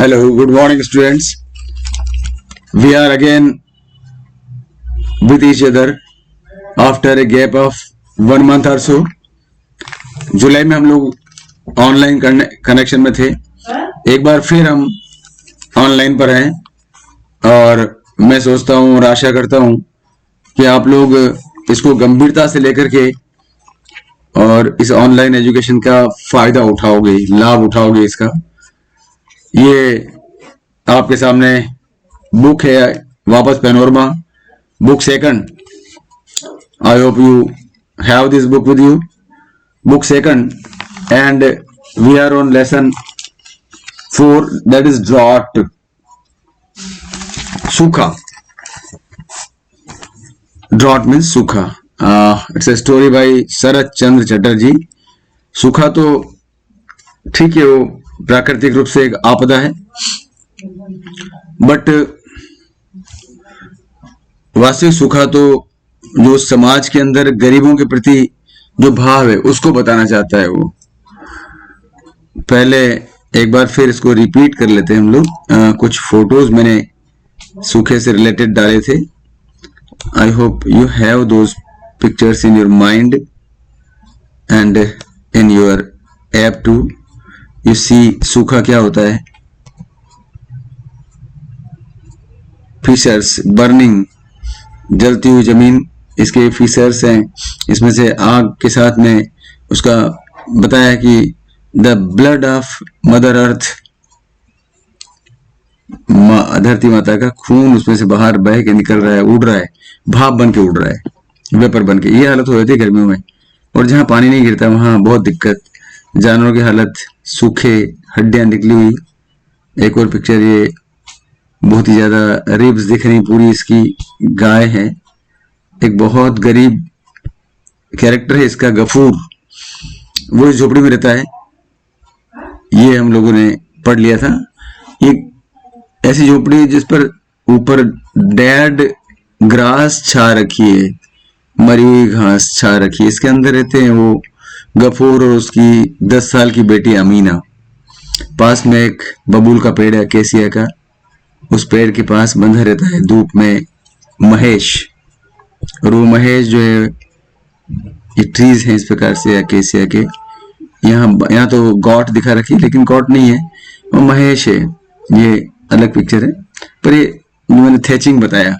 Hello, good morning, students. We are again with each other after a gap of 1 month or so. जुलाई में हम लोग online connection में थे, एक बार फिर हम ऑनलाइन पर हैं और मैं सोचता हूँ और आशा करता हूँ कि आप लोग इसको गंभीरता से लेकर के और इस ऑनलाइन एजुकेशन का फायदा उठाओगे, लाभ उठाओगे इसका। ये आपके सामने बुक है, वापस panorama book second. I hope you have this book with you, book second, and we are on lesson 4, that is drought, सूखा। ड्रॉट मीन्स सूखा। It's a story by Sarat Chandra Chatterjee. सूखा तो ठीक है, वो प्राकृतिक रूप से एक आपदा है, बट वास्तविक सूखा तो जो समाज के अंदर गरीबों के प्रति जो भाव है उसको बताना चाहता है वो। पहले एक बार फिर इसको रिपीट कर लेते हैं हम लोग। कुछ फोटोज मैंने सूखे से रिलेटेड डाले थे। I hope you have those pictures in your mind and in your app too. You see सूखा क्या होता है। फिशर्स, बर्निंग, जलती हुई जमीन, इसके फिशर्स हैं। इसमें से आग के साथ में उसका बताया कि the blood of mother earth, धरती माता का खून उसमें से बाहर बह के निकल रहा है, उड़ रहा है, भाप बन के उड़ रहा है, वेपर बन के। ये हालत हो जाती है गर्मियों में, और जहां पानी नहीं गिरता वहां बहुत दिक्कत। जानवरों की हालत, सूखे, हड्डियां निकली हुई। एक और पिक्चर, ये बहुत ही ज्यादा रिब्स दिख रही पूरी इसकी। गाय है, एक बहुत गरीब कैरेक्टर है इसका, गफूर, वो इस झोपड़ी में रहता है। ये हम लोगों ने पढ़ लिया था। ये ऐसी झोपड़ी जिस पर ऊपर डेड ग्रास छा रखी है, मरी हुई घास छा रखी है। इसके अंदर रहते हैं वो गफूर और उसकी 10 साल की बेटी अमीना। पास में एक बबूल का पेड़ है, केसिया का, उस पेड़ के पास बंधा रहता है धूप में महेश। और वो महेश जो है, ये ट्रीज हैं इस प्रकार से अकेसिया के। यहाँ तो गॉट दिखा रखी है, लेकिन गॉट नहीं है, वो महेश है। ये अलग पिक्चर है, पर ये मैंने थैचिंग बताया।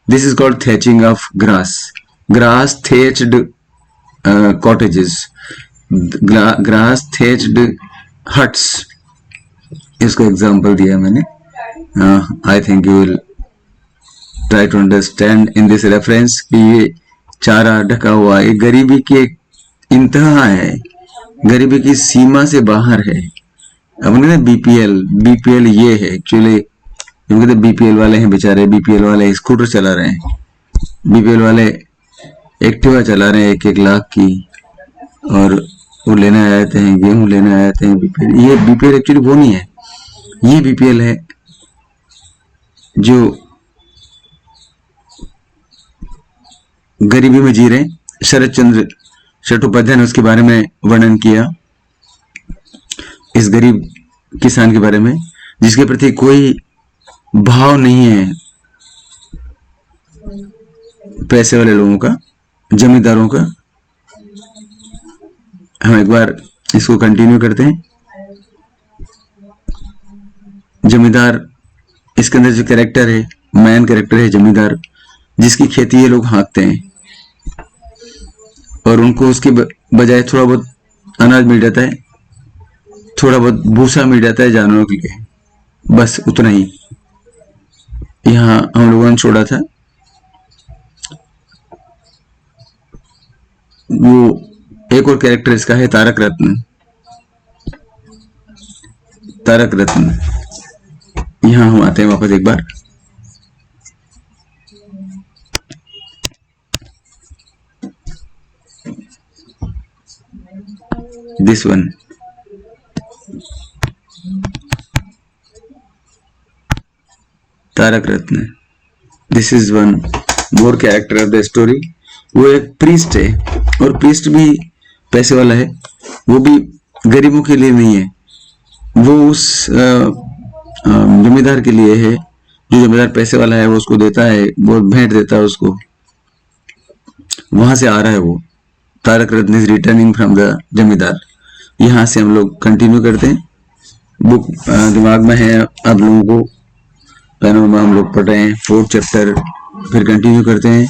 This is called thatching of grass. Grass thatched cottages, grass thatched huts, इसको एग्जाम्पल दिया मैंने। I think you will try to understand in this reference कि ये चारा ढका हुआ है, गरीबी की एक इंतहा है, गरीबी की सीमा से बाहर है। अब ना बीपीएल ये है एक्चुअली, क्योंकि बीपीएल वाले हैं बेचारे, बीपीएल वाले स्कूटर चला रहे हैं, बीपीएल वाले एक्टिवा चला रहे हैं 1-1 लाख की, और वो लेने आए जाते हैं, गेहूं लेने आए जाते हैं। बीपीएल, ये बीपीएल एक्चुअली वो नहीं है, ये बीपीएल है जो गरीबी में जी रहे। शरत चंद्र चट्टोपाध्याय ने उसके बारे में वर्णन किया, इस गरीब किसान के बारे में जिसके प्रति कोई भाव नहीं है पैसे वाले लोगों का, जमींदारों का। हम एक बार इसको कंटिन्यू करते हैं। जमींदार, इसके अंदर जो कैरेक्टर है, मैन कैरेक्टर है जमींदार, जिसकी खेती ये लोग हाँकते हैं और उनको उसके बजाय थोड़ा बहुत अनाज मिल जाता है, थोड़ा बहुत भूसा मिल जाता है जानवरों के लिए, बस उतना ही। यहाँ हम लोगों ने छोड़ा था वो। एक और कैरेक्टर इसका है तारक रत्न। तारक रत्न, यहाँ हम आते हैं वापस एक बार। This one, Tarak Ratna, this is one more character of the story. वो एक प्रीस्ट है, और प्रीस्ट भी पैसे वाला है, वो भी गरीबों के लिए नहीं है। वो उस जमींदार के लिए है। जो जमींदार पैसे वाला है वो उसको देता है, वो भेंट देता है उसको, वहां से आ रहा है वो। तारक रत्न इज रिटर्निंग फ्रॉम द जमींदार। यहाँ से हम लोग कंटिन्यू करते हैं। बुक दिमाग में है आप लोगों को, पैनोरमा हम लोग पढ़ रहे हैं 4th चैप्टर, फिर कंटिन्यू करते हैं।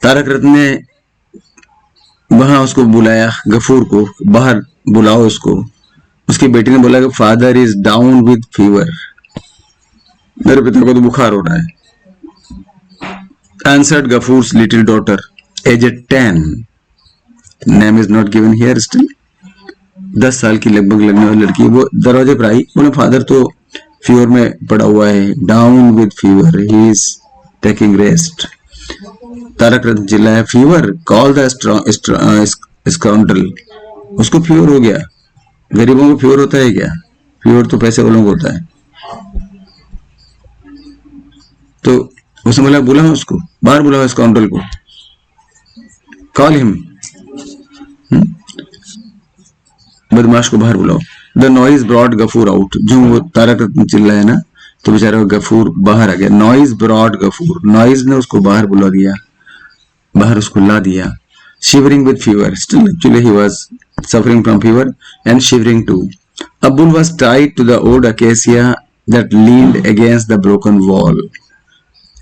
तारक रत्न ने वहां उसको बुलाया, गफूर को, बाहर बुलाओ उसको। उसकी बेटी ने बोला कि father is down with fever, मेरे पिता को तो बुखार हो रहा है। Answered Gafur's little daughter, aged 10. Name is not given here still. 10 साल की लगभग लगने वाली लड़की वो दरवाजे पर आई, बोले फादर तो फीवर में पड़ा हुआ है, down with fever, he is taking rest. Tarak Ratna चिल्लाया, फीवर, कॉल द स्काउंड्रल। उसको फीवर हो गया। गरीबों को फीवर होता है क्या? फीवर तो पैसे वालों को होता है। तो उसने बोला, बुलाओ उसको, बाहर बुलाओ स्काउंड्रल को, कॉल हिम, बदमाश को बाहर बुलाओ। The noise brought Gafur out. जो वो तारक रत्न चिल्लाया ना, तो बेचारा गफूर बाहर आ गया। नॉइज ब्रॉड गफूर, नॉइज ने उसको बाहर बुला दिया, बाहर उसको ला दिया। Shivering with fever, still actually he was suffering from fever and shivering too. A bull was tied to the old acacia that leaned against the broken wall.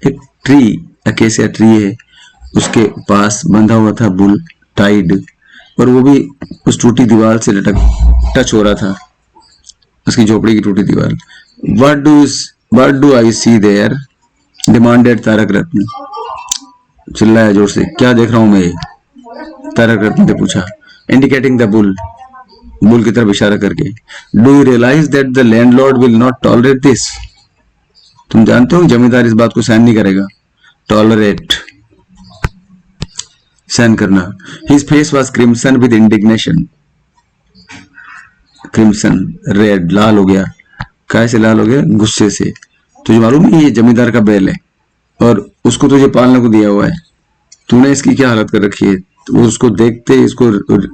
एक ट्री, अकेसिया ट्री है, उसके पास बंधा हुआ था बुल, टाइड, और वो भी उस टूटी दीवार से टच हो रहा था, उसकी झोपड़ी की टूटी दीवार। What do I see there? Demanded Tarak Ratna. चिल्लाया जोर से, क्या देख रहा हूं मैं? तारक रत्न ने पूछा। Indicating the bull, बुल की तरफ इशारा करके। Do you realize that the landlord will not tolerate this? तुम जानते हो जमींदार इस बात को सहन नहीं करेगा। टॉलरेट, सहन करना। His face was crimson with indignation. Crimson, red, लाल हो गया। कैसे लाल हो गया? गुस्से से। तुझे मालूम है ये जमींदार का बैल है और उसको तुझे पालने को दिया हुआ है, तूने इसकी क्या हालत कर रखी है? वो उसको देखते इसको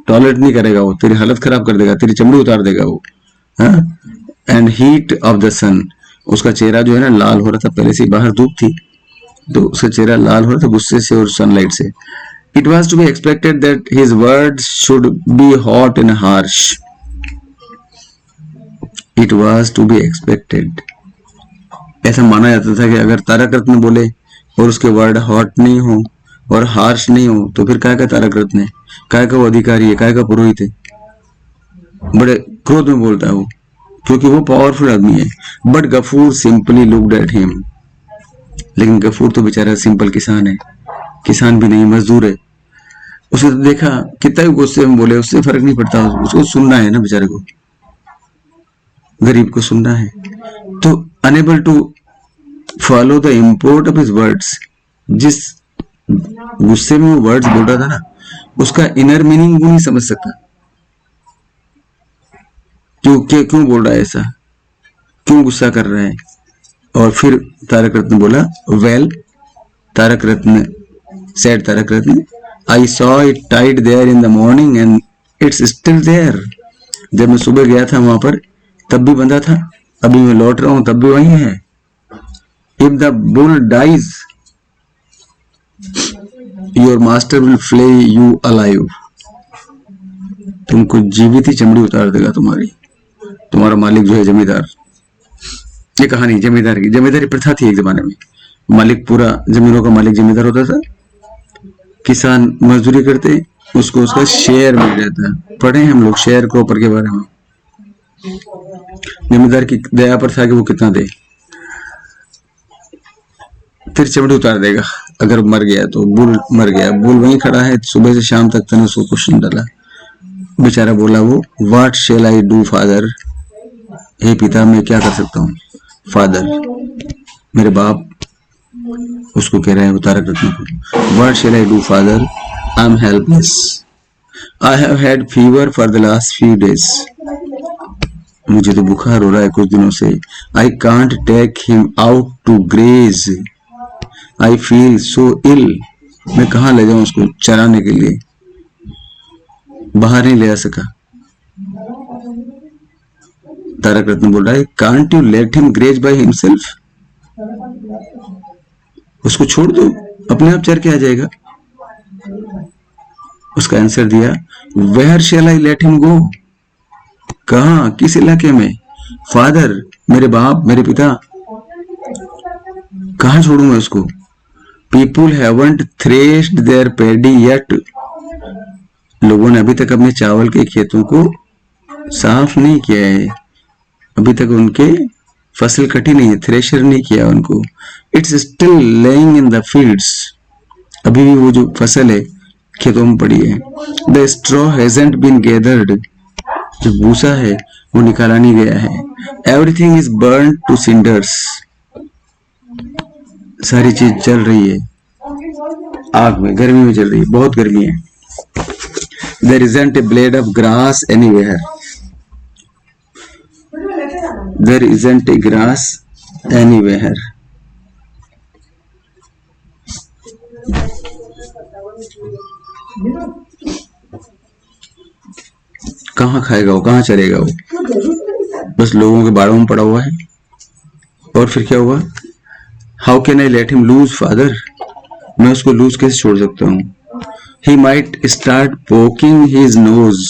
टॉलरेट नहीं करेगा, वो तेरी हालत खराब कर देगा, तेरी चमड़ी उतार देगा वो। एंड हीट ऑफ द सन, उसका चेहरा जो है ना लाल हो रहा था, पहले से बाहर धूप थी तो उसका चेहरा लाल हो रहा था गुस्से से और सनलाइट से। It was to be expected that his words should be hot and harsh. It was to be expected, ऐसा माना जाता था कि अगर तारक रत्न बोले और उसके वर्ड हॉट नहीं हो और हार्श नहीं हो तो फिर काय का तारक रत्न है, काय का वो अधिकारी है, काय का पुरोहित है। बड़े क्रोध में बोलता है वो, क्योंकि वो पावरफुल आदमी है। But Gafur simply looked at him, लेकिन गफूर तो बेचारा सिंपल किसान है, किसान भी नहीं, मजदूर है। उसे तो देखा, कितना भी गुस्से में बोले उससे फर्क नहीं पड़ता, उसको सुनना है ना, बेचारे को, गरीब को सुनना है। तो unable to follow the import of his words, जिस गुस्से में वो वर्ड्स बोल रहा था ना, उसका इनर मीनिंग वो नहीं समझ सकता। क्यों बोल रहा है ऐसा, क्यों गुस्सा कर रहा है। और फिर तारक रत्न बोला, well, Tarak Ratna said, Tarak Ratna, I saw it tied there in the morning and it's still there. जब मैं सुबह गया था वहां पर तब भी बंधा था, अभी मैं लौट रहा हूं तब भी वही है। If the bull dies your master will flay you alive, तुमको जीवित ही चमड़ी उतार देगा तुम्हारी, तुम्हारा मालिक जो है जमींदार। ये कहानी जमींदार की, जमींदारी प्रथा थी एक जमाने में, मालिक पूरा जमीनों का मालिक जमींदार होता था, किसान मजदूरी करते, उसको उसका शेयर मिल जाता। पढ़े हम लोग शेयर क्रॉपर के बारे में, जमींदार की दया पर था कि वो कितना दे, फिर चमड़ी उतार देगा अगर मर गया तो। बुल मर गया, बुल वहीं खड़ा है, सुबह से शाम तक तने उसको कुछ नहीं डाला। बेचारा बोला वो, what shall I do father, हे पिता मैं क्या कर सकता हूँ। फादर, मेरे बाप, उसको कह रहे हैं तारक रत्न को, what shall I do father, I am helpless, I have had fever for the last few days, मुझे तो बुखार हो रहा है कुछ दिनों से। I can't take him out to graze, I feel so ill, मैं कहाँ ले जाऊं उसको चराने के लिए, बाहर नहीं ले आ सका। तारक रत्न बोल रहा है, can't you let him graze by himself, उसको छोड़ दो, अपने आप चर के आ जाएगा। उसका आंसर दिया, where shall I let him go, कहा, किस इलाके में, फादर, मेरे बाप, मेरे पिता, कहा छोड़ू मैं उसको। People haven't threshed their paddy yet, लोगों ने अभी तक अपने चावल के खेतों को साफ नहीं किया है, अभी तक उनके फसल कटी नहीं है, थ्रेशर नहीं किया उनको। It's still laying in the fields, अभी भी वो जो फसल है खेतों में पड़ी है। The straw hasn't been gathered, जो भूसा है वो निकाला नहीं गया है। Everything is burn to cinders, सारी चीज जल रही है आग में, गर्मी में जल रही है, बहुत गर्मी है। There isn't a blade of grass anywhere, there isn't a grass anywhere. कहाँ खाएगा वो, कहाँ चलेगा वो, बस लोगों के बाड़ों में पड़ा हुआ है। और फिर क्या हुआ, how can I let him loose father, मैं उसको लूज कैसे छोड़ सकता हूँ। He might start poking his nose,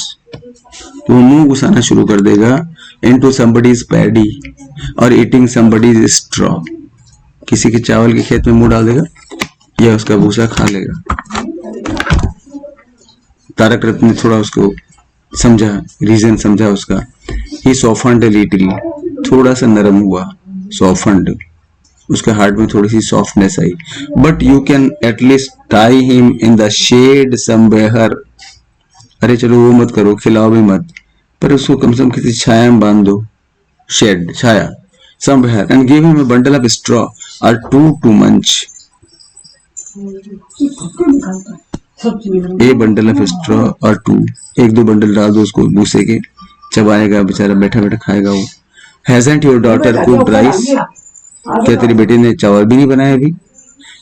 वो मुंह घुसाना शुरू कर देगा, इनटू समबडीज पैडी और ईटिंग समबडीज स्ट्रॉ, किसी के चावल के खेत में मुंह डाल देगा या उसका भूसा खा लेगा। तारक रत्न ने थोड़ा उसको समझा, रीजन समझा उसका। ही सॉफ्टन्ड अ लिटिल, थोड़ा सा नरम हुआ, सॉफ्टन्ड, उसके हार्ट में थोड़ी सी सॉफ्टनेस आई। But you can at least tie him in the shade somewhere, अरे चलो वो मत करो, खिलाओ भी मत, पर उसको कम से कम किसी छाया में बांध दो, शेड, छाया, somewhere, and give him a bundle of straw or two munch, a bundle of straw or two, एक दो बंडल डाल दो उसको भूसे के, चबाएगा बेचारा, बैठा बैठा खाएगा वो। Hasn't your daughter cooked rice, क्या तेरी बेटी ने चावल भी नहीं बनाया अभी।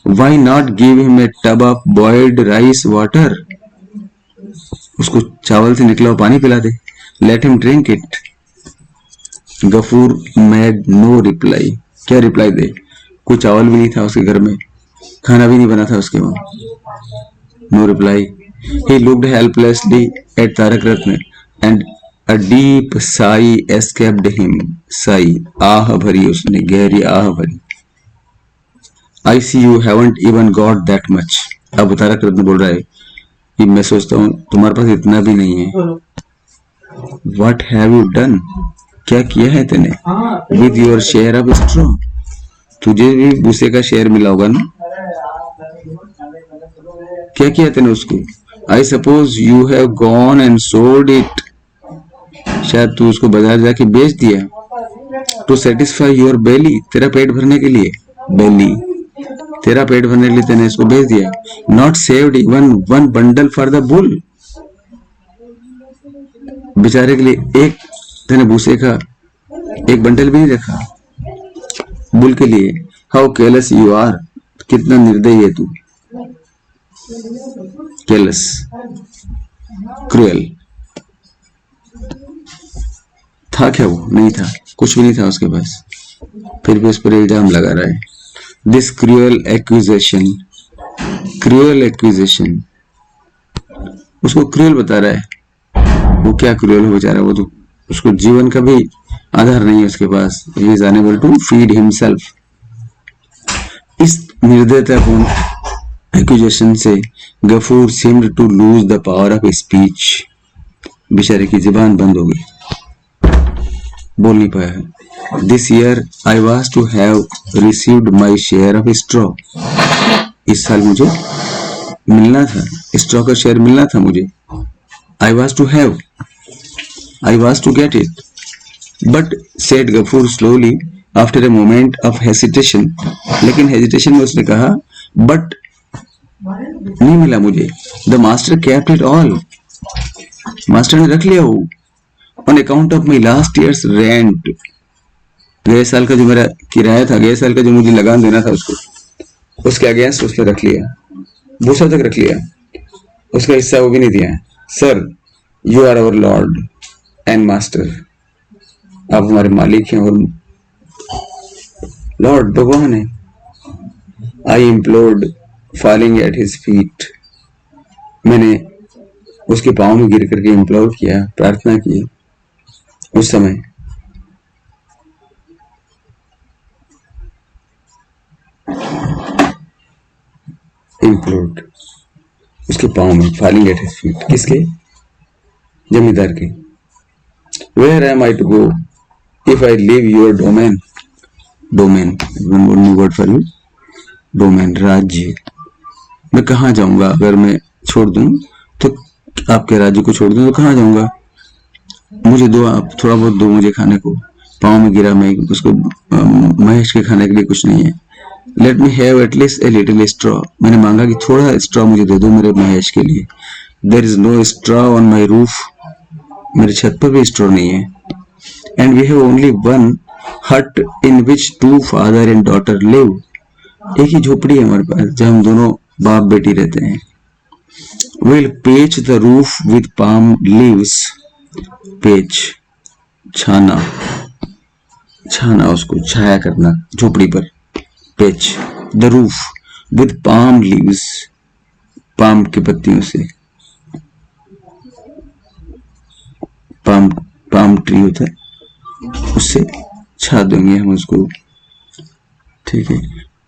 Why not give him a tub of boiled rice water, उसको चावल से निकला हुआ पानी पिला दे। Let him drink it. Gafoor made no reply, क्या रिप्लाई दे, कोई चावल भी नहीं था उसके घर में, खाना भी नहीं बना था उसके वहां। No reply. He looked helplessly at Tarak Ratna and a deep sigh escaped him. Sigh, आह भरी उसने, गहरी आह भरी। I see you haven't even got that much. अब तारक रत्न बोल रहा है कि मैं सोचता हूँ तुम्हारे पास इतना भी नहीं है। What have you done? क्या किया है तूने? With your share of straw. तुझे भी भूसे का शेयर मिला होगा ना, क्या किया तूने उसको। I suppose you have gone and sold it, शायद तू उसको बाजार जाके बेच दिया। टू सेटिस्फाई योर बेली, तेरा पेट भरने के लिए, बेली, तेरा पेट भरने के लिए तूने इसको बेच दिया। Not saved even one bundle for the bull, बेचारे के लिए एक तूने भूसे का एक बंडल भी नहीं रखा बुल के लिए। हाउ केयरलेस यू आर, कितना निर्दयी है तू। Careless, cruel. था क्या वो, नहीं था, कुछ भी नहीं था उसके पास, फिर भी उस पर इल्जाम लगा रहा है। This cruel accusation, cruel accusation, उसको क्रूएल बता रहा है। वो क्या क्रूएल हो बेचारा, वो तो उसको जीवन का भी आधार नहीं है उसके पास। He is unable to feed himself. इस निर्दयतापूर्ण एक्यूजेशन से Ghafoor seemed to lose the power of speech, बेचारे की जुबान बंद हो गई, बोल नहीं पाया। This year I was to have received my share of straw, इस साल मुझे मिलना था, स्ट्रॉ का शेयर मिलना था मुझे। I was to have, I was to get it, but said Gafur slowly after a moment of hesitation, लेकिन हेजिटेशन में उसने कहा but नहीं मिला मुझे। The master kept it all, master ने रख लिया वो। On account of my last year's rent, गए साल का जो मेरा किराया था, गए साल का जो मुझे लगान देना था उसको, उसके अगेंस्ट उसने रख लिया, भूसा तक रख लिया, उसका हिस्सा वो भी नहीं दिया। Sir, you are our lord and master, आप हमारे मालिक हैं और लॉर्ड भगवान है। I implored falling at his feet, मैंने उसके पाँव में गिर करके इम्प्लोर किया, प्रार्थना की। उस समय इम्प्लोर्ड, उसके पाँव में, फॉलिंग एट हिज फीट, किसके? जमींदार के। Where am I to go if I leave your domain, domain one more new word for you, domain, राज्य। मैं कहाँ जाऊंगा अगर मैं छोड़ दूं, तो आपके राज्य को छोड़ दूं तो कहाँ जाऊंगा? मुझे दो, आप थोड़ा बहुत दो मुझे खाने को। पाँव में गिरा मैं, उसको महेश के खाने के लिए कुछ नहीं है। Let me have at least a little straw, मैंने मांगा कि थोड़ा स्ट्रॉ मुझे दे दो मेरे महेश के लिए। There is no straw on my roof, मेरे छत पर भी स्ट्रॉ नहीं है। And we have only one hut in which two father and daughter live, एक ही झोपड़ी है हमारे पास जहाँ हम दोनों बाप बेटी रहते हैं। विल पेच the roof with palm leaves, पेच छाना, छाना उसको छाया करना झोपड़ी पर, पेच the roof with palm leaves, palm के पत्तियों से, पाम पाम ट्री होता है उससे छा देंगे हम उसको, ठीक है,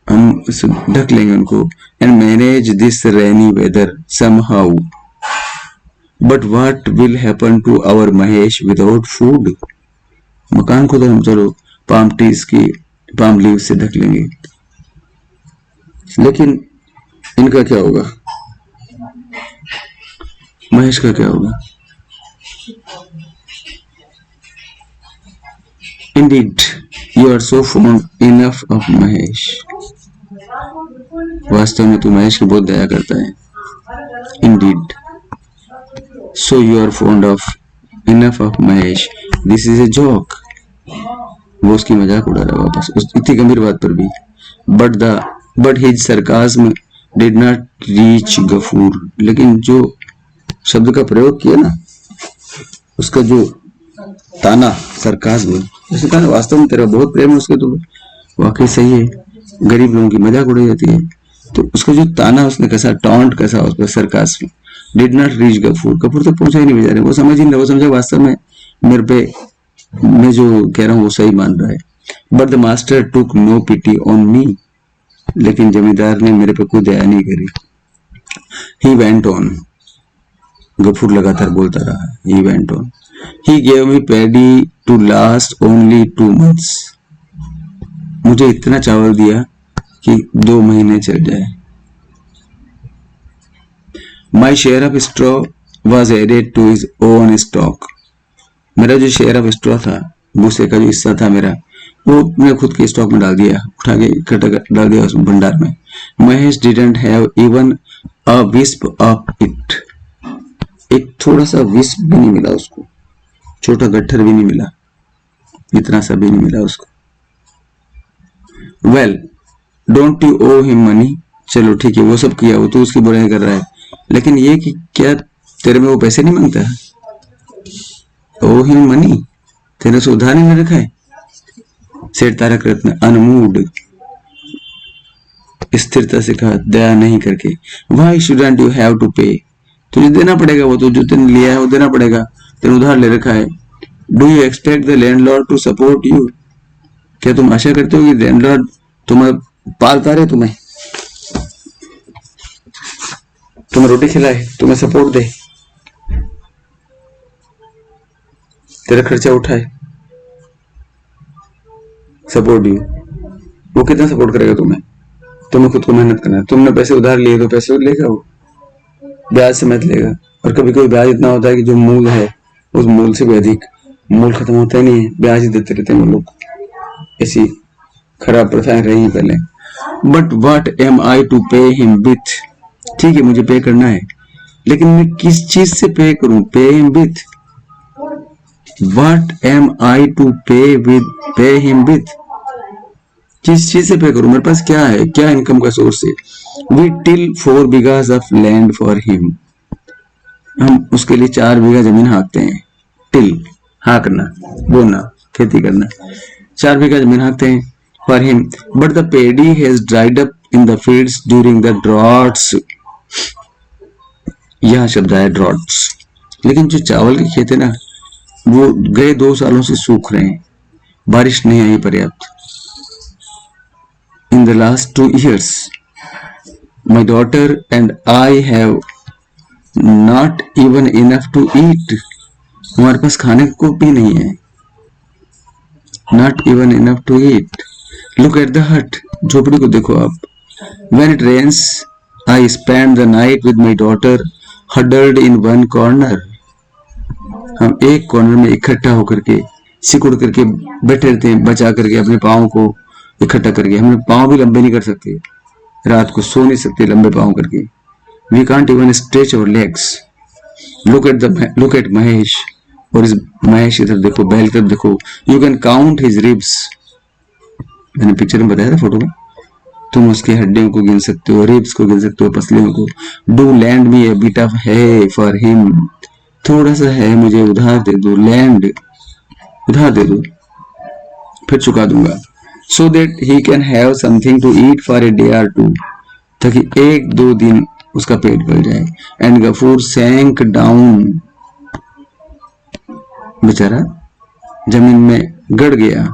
हम ढक लेंगे उनको। And manage this rainy weather somehow, but what will happen to our Mahesh without food, मकान को तो हम चलो पाम ट्रीज की पाम लीव से ढक लेंगे, लेकिन इनका क्या होगा, महेश का क्या होगा? Indeed, you are so fond enough of Mahesh, वास्तव में तू महेश की बहुत दया करता है। Indeed, so you are fond of enough of Mahesh, this is a joke, वो उसकी मजाक उड़ा रहा है वापस इतनी गंभीर बात पर भी। But his sarcasm did not reach Ghafoor, लेकिन जो शब्द का प्रयोग किया ना, उसका जो ताना, सरकाज़्म, जैसे कहा वास्तव में तेरा बहुत प्रेम है उसके, तो वाकई सही है, गरीब लोगों की मजाक उड़ाई जाती है, तो उसका जो ताना उसने कैसा टॉन्ट कैसा उस पर sarcasm, did not reach Gafoor, Gafoor तक पहुंचा ही नहीं बेचारे, वो समझ ही नहीं, वो समझा वास्तव में मेरे पे मैं जो कह रहा हूँ वो सही मान रहा है। But the master took no pity on me, लेकिन जमींदार ने मेरे पे कोई दया नहीं करी। ही वेंट ऑन, गफूर लगातार बोलता रहा, he went on, he gave me paddy to last only 2 months, मुझे इतना चावल दिया कि 2 महीने चल जाए। My share of straw was added to his own stock, मेरा जो शेयर ऑफ स्ट्रॉ था, भूसे का जो हिस्सा था मेरा, वो मैंने खुद के स्टॉक में डाल दिया, उठा के इकट्ठा डाल दिया उस भंडार में। Mahesh didn't have even a wisp of it, एक थोड़ा सा विस्प भी नहीं मिला उसको, छोटा गट्ठर भी नहीं मिला, इतना सा भी नहीं मिला उसको। Well don't you owe him money, चलो ठीक है वो सब किया, वो तो उसकी बुराई कर रहा है, लेकिन ये कि क्या तेरे में वो पैसे नहीं मांगता है? ओ हिम मनी, तेरे से उधार नहीं रखा है? सेठ तारक रत्न अनमूड, स्थिरता से कहा, दया नहीं करके। Why shouldn't you have to pay, तुझे देना पड़ेगा, वो तो जो तूने लिया है वो देना पड़ेगा, तेरे उधार ले रखा है। Do you expect the landlord to support you, क्या तुम आशा करते हो कि लैंडलॉर्ड तुम्हें पालता रहे, तुम्हें रोटी खिलाए, तुम्हें सपोर्ट दे, तेरा खर्चा उठाए, सपोर्ट यू? वो कितना सपोर्ट करेगा तुम्हें? तुम्हें खुद को मेहनत करना है, तुमने पैसे उधार लिए तो पैसे लेगा, वो ब्याज समेत लेगा, और कभी कभी ब्याज इतना होता है कि जो मूल है उस मूल से भी अधिक, मूल खत्म होता ही नहीं है, ब्याज ही देते रहते हैं वो लोग, ऐसी खराब प्रथाएं रही पहले। But what am I to pay him with, ठीक है मुझे पे करना है, लेकिन मैं किस चीज से पे करूं? Pay him with, what am I to pay him with, किस चीज से पे करूं? मेरे पास क्या है, क्या इनकम का सोर्स है? We till 4 bighas of land for him, हम उसके लिए 4 बीघा जमीन हाँकते हैं, टिल हाँकना, बोना, खेती करना। 4 बीघा जमीन हाँकते हैं for him, but the pedi has dried up in the fields during the droughts. यह शब्द है ड्रॉट्स। लेकिन जो चावल के खेत है ना, वो गए 2 सालों से सूख रहे हैं, बारिश नहीं आई पर्याप्त। In the last 2 years, my daughter and I have not even enough to eat. हमारे पास खाने को भी नहीं है। Not even enough to eat. Look at the hut. झोपड़ी को देखो आप। When it rains, I spend the night with my daughter huddled in one corner. हम एक कॉर्नर में इकट्ठा होकर के सिकुड़ करके बैठे रहते हैं, बचा करके अपने पाँव को इकट्ठा करके। हम पाँव भी लंबे नहीं कर सकते, रात को सो नहीं सकते लंबे पाँव करके। We can't even stretch our legs. Look at Mahesh. और इस महेश इधर देखो, बैल तरफ देखो। You can count his ribs. मैंने पिक्चर में बताया था, फोटो में। तुम उसकी हड्डियों को गिन सकते हो, रिब्स को गिन सकते हो, पसलियों को। Do land me A bit of है फॉर हिम। थोड़ा सा है मुझे उधार दे दो। लैंड उधार दे दो, फिर चुका दूंगा। So that he can have something to eat for a day or two, ताकि 1-2 दिन उसका पेट भर जाए। And गफूर sank down, बेचारा जमीन में गड़ गया।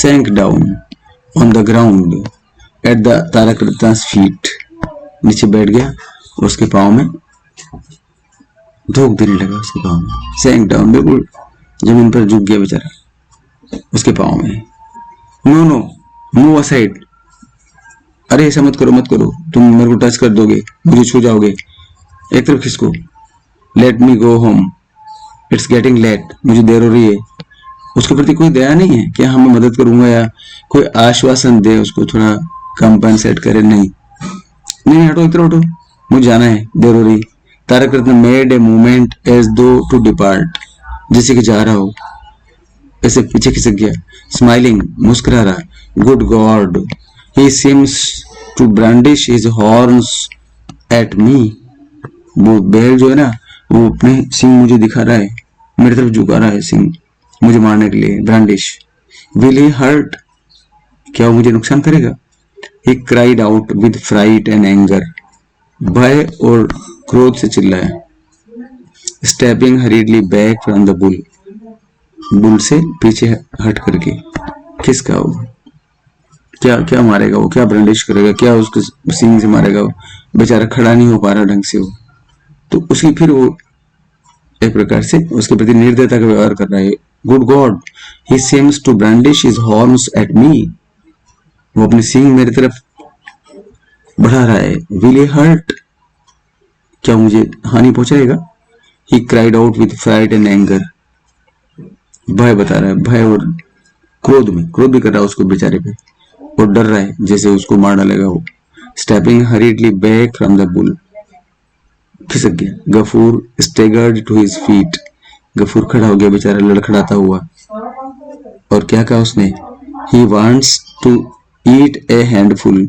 Sank down on the ground at the Tarak रत्ना's feet, नीचे बैठ गया, उसके पाँव में धोख देने लगा। उसके पाँव में Sank down, बिल्कुल जमीन पर झुक गया बेचारा उसके पाँव में। No move aside. अरे ऐसा मत करो, तुम मेरे को टच कर दोगे, मुझे छू जाओगे, एक तरफ खिसको। Let me go home, it's getting late, मुझे देर हो रही है। उसके प्रति कोई दया नहीं है कि हाँ मैं मदद करूंगा या कोई आश्वासन दे, उसको थोड़ा कंपनसेट करे। नहीं, हटो, इधर हटो, मुझे जाना है, देर हो रही। तारक रत्न मेड ए मूवमेंट एज दो टू डिपार्ट, जैसे कि जा रहा हो, ऐसे पीछे खिसक गया। स्माइलिंग, मुस्कुरा रहा। Good God, he seems to brandish his horns at me. वो बैल जो है ना, वो अपने सिंग मुझे दिखा रहा है, मेरी तरफ झुका रहा है सिंग मुझे मारने के लिए। ब्रांडिश। विल ही हर्ट, क्या वो मुझे नुकसान करेगा? He cried out with fright and anger, भय और क्रोध से चिल्लाया। Stepping hurriedly back from the bull, bull से पीछे हट करके। किसका वो? क्या मारेगा वो? क्या ब्रांडिश करेगा? क्या उसके सींग से मारेगा? वो बेचारा खड़ा नहीं हो पा रहा ढंग से वो, तो उसकी फिर वो एक प्रकार से उसके प्रति निर्दयता का व्यवहार कर रहा है। Good God, he seems to brandish his horns at me, वो अपने सींग मेरी तरफ बढ़ा रहा है। विल ही हर्ट, क्या मुझे हानि पहुंचाएगा? He cried out with fright and anger, भय बता रहा है, भय और क्रोध भी कर रहा है उसको बेचारे पे, और डर रहा है जैसे उसको मार डालेगा वो। Stepping hurriedly back from the bull, खिसक गया। Gafur staggered to his feet, Gafur खड़ा हो गया बेचारा लड़खड़ाता हुआ, और क्या कहा उसने? He wants to eat a handful,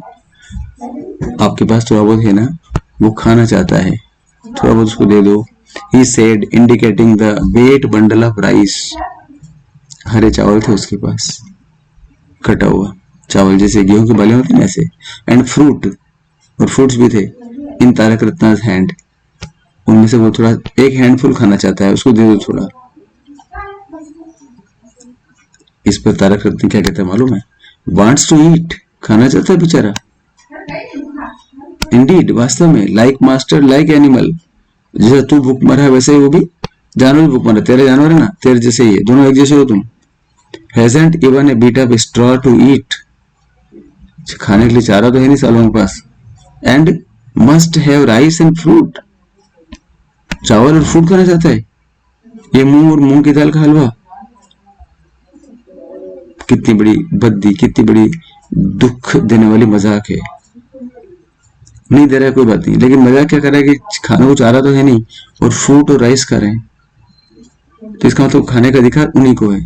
आपके पास थोड़ा बहुत है ना, वो खाना चाहता है, थोड़ा बहुत उसको दे दो। He said indicating the wet bundle of rice, हरे चावल थे उसके पास, कटा हुआ चावल, जैसे गेहूं के बाले होते हैं ऐसे। एंड फ्रूट, और फ्रूट्स भी थे। इन तारक रत्ना's हैंड, उनमें से वो थोड़ा एक हैंडफुल खाना चाहता है, उसको दे दो थोड़ा। इस पर तारक रत्न क्या कहता है मालूम है? वांट्स टू ईट, खाना चाहता है बेचारा। इंडीड, वास्तव में। लाइक मास्टर लाइक एनिमल, जैसे तू भूख मरा है वैसे ही वो भी जानवर भी भूख मरा। तेरे जानवर है ना, तेरे जैसे ही है, दोनों एक जैसे हो तुम। Hasn't even a bit of straw to eat, खाने के लिए चारा तो है नहीं सालों के पास। And must have rice and fruit, चावल और फ्रूट खाना चाहता है। ये मूंग और मूंग की दाल का हलवा, कितनी बड़ी बद्दी, कितनी बड़ी दुख देने वाली मजाक है। नहीं दे रहा है कोई बात नहीं, लेकिन मजाक क्या कर रहा है कि खाने को चारा तो है नहीं और फ्रूट और राइस खा रहे हैं, तो इसका मतलब खाने का अधिकार उन्हीं को है,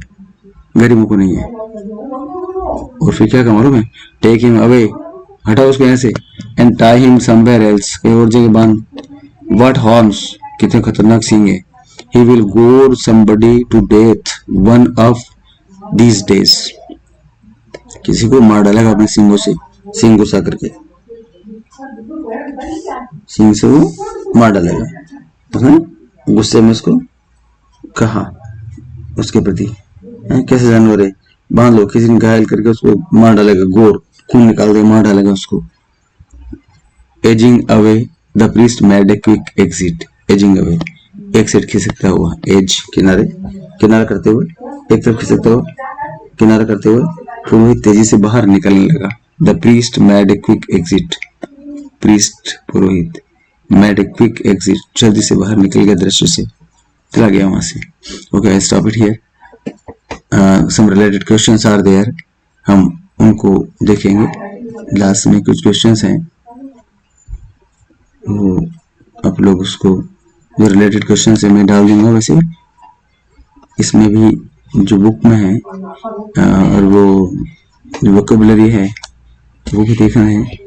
गरीबों को नहीं है। और फिर क्या मालूम है? टेक हिम अवे, हटाओ उसको यहाँ से। And tie him somewhere else, कहीं और जगह बांध। व्हाट हॉर्न्स, कितने खतरनाक सींग है। He will gore somebody to death one of these days. किसी को मार डालेगा अपने सींगों से, सींग गुस्सा करके, सींग से वो मार डालेगा। गुस्से में उसको कहा उसके प्रति, कैसे जानवर है, बांध लो, किसी ने घायल करके उसको मार डालेगा, गोर खून निकाल दे, मार डालेगा उसको। Ageing away the priest made a quick exit. Ageing away, एक साइड खिसकता हुआ, एज किनारे, किनारा करते हुए, एक तरफ खिसकता हुआ, किनारा करते हुए पुरोहित तेजी से बाहर निकलने लगा। The priest made a quick exit. Priest Purohit, made a quick exit, जल्दी से बाहर निकल गया, दृश्य से चला गया वहां से। Okay, I stop it here. Some related questions are there, हम उनको देखेंगे। लास्ट में कुछ क्वेश्चंस हैं, वो आप लोग उसको जो रिलेटेड क्वेश्चंस है मैं डाल दूंगा। वैसे इसमें भी जो बुक में है और वो जो वोकैबुलरी है वो भी देखना है।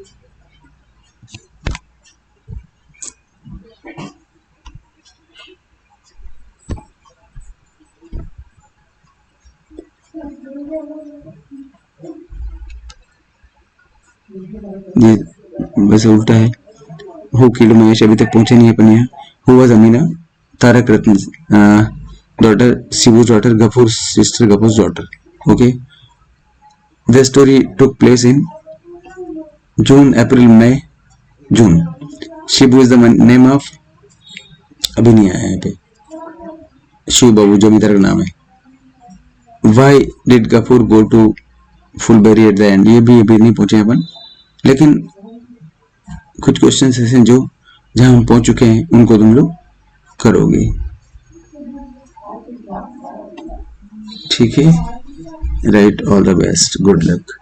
ये वैसे उल्टा है। हु किल्ड महेश, अभी तक पहुंचे नहीं अपन यहाँ। Who was Amina, Tarak Ratna daughter, Shibu's daughter, Ghafoor sister, Ghafoor's daughter. Okay, the story took place in June, April, May, June. Shibu is the name of, अभी नहीं आया यहाँ पे, शिव बाबू जमींदार का नाम है। Why did Ghafoor go to Phulbari at the end, ये भी अभी नहीं पहुंचे अपन, लेकिन कुछ क्वेश्चन ऐसे जो जहां हम पहुंच चुके हैं उनको तुम लोग करोगे। ठीक है, right, all the best, good luck.